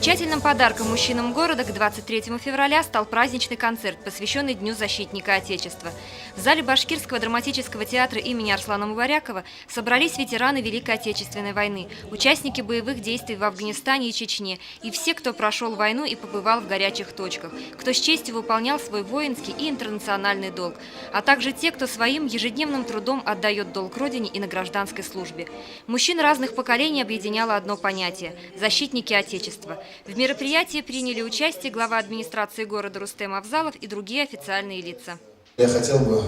Замечательным подарком мужчинам города к 23 февраля стал праздничный концерт, посвященный Дню защитника Отечества. В зале Башкирского драматического театра имени Арслана Мубарякова собрались ветераны Великой Отечественной войны, участники боевых действий в Афганистане и Чечне и все, кто прошел войну и побывал в горячих точках, кто с честью выполнял свой воинский и интернациональный долг, а также те, кто своим ежедневным трудом отдает долг Родине и на гражданской службе. Мужчин разных поколений объединяло одно понятие – защитники Отечества. В мероприятии приняли участие глава администрации города Рустем Авзалов и другие официальные лица. Я хотел бы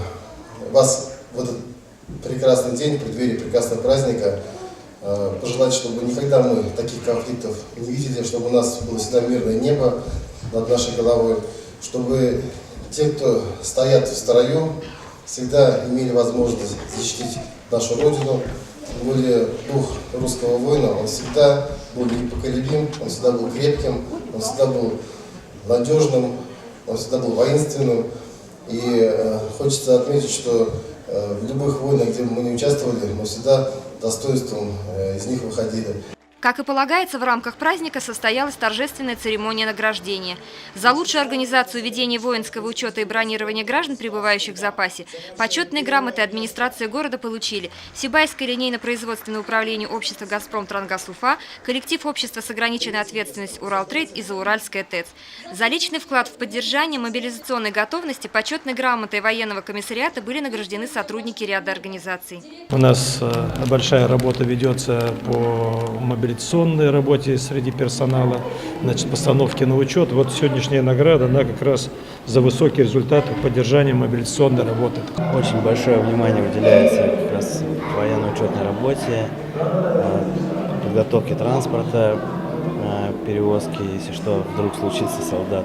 вас в этот прекрасный день, в преддверии прекрасного праздника, пожелать, чтобы никогда мы таких конфликтов не видели, чтобы у нас было всегда мирное небо над нашей головой, чтобы те, кто стоят в строю, всегда имели возможность защитить нашу Родину. Тем более дух русского воина, он всегда был непоколебим, он всегда был крепким, он всегда был надежным, он всегда был воинственным. И хочется отметить, что в любых войнах, где бы мы не участвовали, мы всегда достоинством из них выходили. Как и полагается, в рамках праздника состоялась торжественная церемония награждения. За лучшую организацию ведения воинского учета и бронирования граждан, пребывающих в запасе, почетные грамоты администрации города получили Сибайское линейно-производственное управление общества «Газпром-Трангаз Уфа», коллектив общества с ограниченной ответственностью «Уралтрейд» и «Зауральская ТЭЦ». За личный вклад в поддержание мобилизационной готовности почетной грамотой военного комиссариата были награждены сотрудники ряда организаций. У нас большая работа ведется по мобилизационной работе среди персонала, значит, постановки на учет. Вот сегодняшняя награда, она как раз за высокий результат поддержания мобилизационной работы. Очень большое внимание уделяется как раз военно-учетной работе, подготовке транспорта, перевозки, если что вдруг случится, солдат.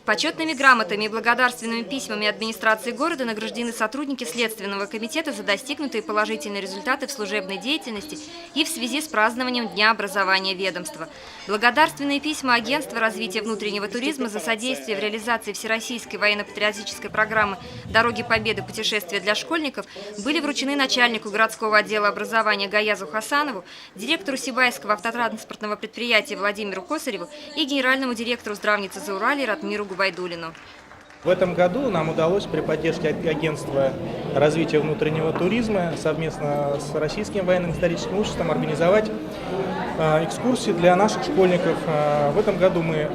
Почетными грамотами и благодарственными письмами администрации города награждены сотрудники Следственного комитета за достигнутые положительные результаты в служебной деятельности и в связи с празднованием Дня образования ведомства. Благодарственные письма Агентства развития внутреннего туризма за содействие в реализации Всероссийской военно-патриотической программы «Дороги Победы. Путешествия для школьников» были вручены начальнику городского отдела образования Гаязу Хасанову, директору Сибайского автотранспортного предприятия Владимиру Косареву и генеральному директору здравницы Зауралья Ратмиру Губайдулину. В этом году нам удалось при поддержке Агентства развития внутреннего туризма совместно с Российским военным историческим обществом организовать экскурсии для наших школьников. В этом году мы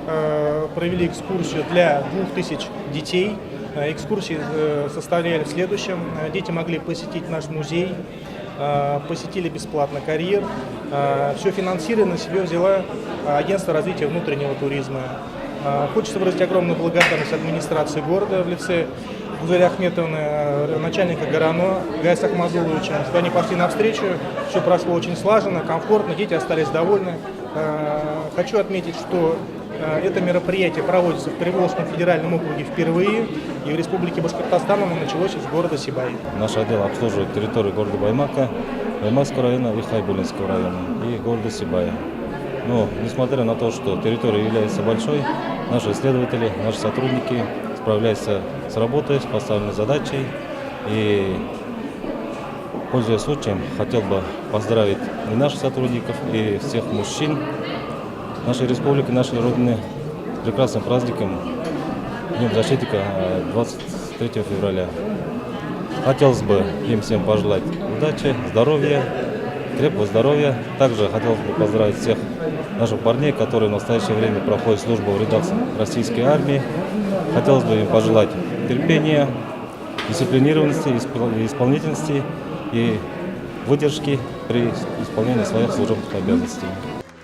провели экскурсию для 2000 детей. Экскурсии состояли в следующем. Дети могли посетить наш музей, посетили бесплатно карьер. Все финансирование на себя взяло Агентство развития внутреннего туризма. Хочется выразить огромную благодарность администрации города в лице Гузели Ахметовны, начальника ГРАНО Гайса Ахмадуловича. Они пошли навстречу, все прошло очень слаженно, комфортно, дети остались довольны. Хочу отметить, что это мероприятие проводится в Приволжском федеральном округе впервые, и в Республике Башкортостан оно началось из города Сибай. Наш отдел обслуживает территорию города Баймака, Баймакского района и Хайбулинского района, и города Сибая. Но, несмотря на то, что территория является большой, наши исследователи, наши сотрудники справляются с работой, с поставленной задачей. И, пользуясь случаем, хотел бы поздравить и наших сотрудников, и всех мужчин нашей республики, нашей Родины с прекрасным праздником Днем защитника 23 февраля. Хотелось бы им всем пожелать удачи, здоровья, крепкого здоровья. Также хотелось бы поздравить всех наших парней, которые в настоящее время проходят службу в рядах российской армии. Хотелось бы им пожелать терпения, дисциплинированности, исполнительности и выдержки при исполнении своих служебных обязанностей.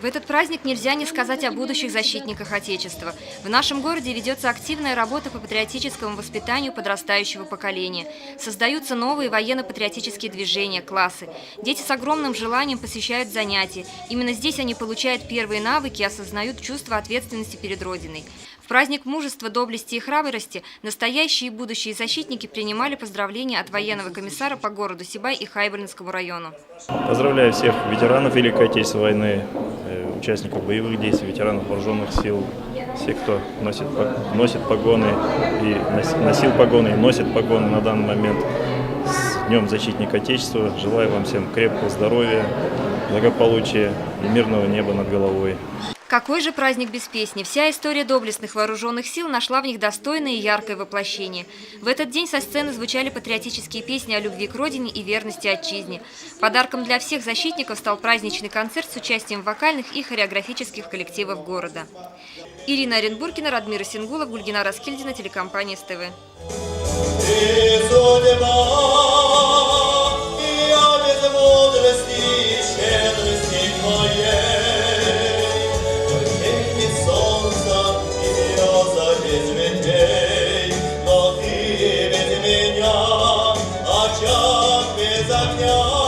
В этот праздник нельзя не сказать о будущих защитниках Отечества. В нашем городе ведется активная работа по патриотическому воспитанию подрастающего поколения. Создаются новые военно-патриотические движения, классы. Дети с огромным желанием посещают занятия. Именно здесь они получают первые навыки и осознают чувство ответственности перед Родиной. В праздник мужества, доблести и храбрости настоящие и будущие защитники принимали поздравления от военного комиссара по городу Сибай и Хайбулинскому району. Поздравляю всех ветеранов Великой Отечественной войны, участников боевых действий, ветеранов вооруженных сил, всех, кто носит погоны и носил погоны и носит погоны на данный момент. С Днем Защитника Отечества. Желаю вам всем крепкого здоровья, благополучия и мирного неба над головой. Какой же праздник без песни? Вся история доблестных вооруженных сил нашла в них достойное и яркое воплощение. В этот день со сцены звучали патриотические песни о любви к родине и верности отчизне. Подарком для всех защитников стал праздничный концерт с участием вокальных и хореографических коллективов города. Ирина Оренбургина, Радмир Сингулов, Гульгина Раскильдина, телекомпания СТВ. Очаг без огня.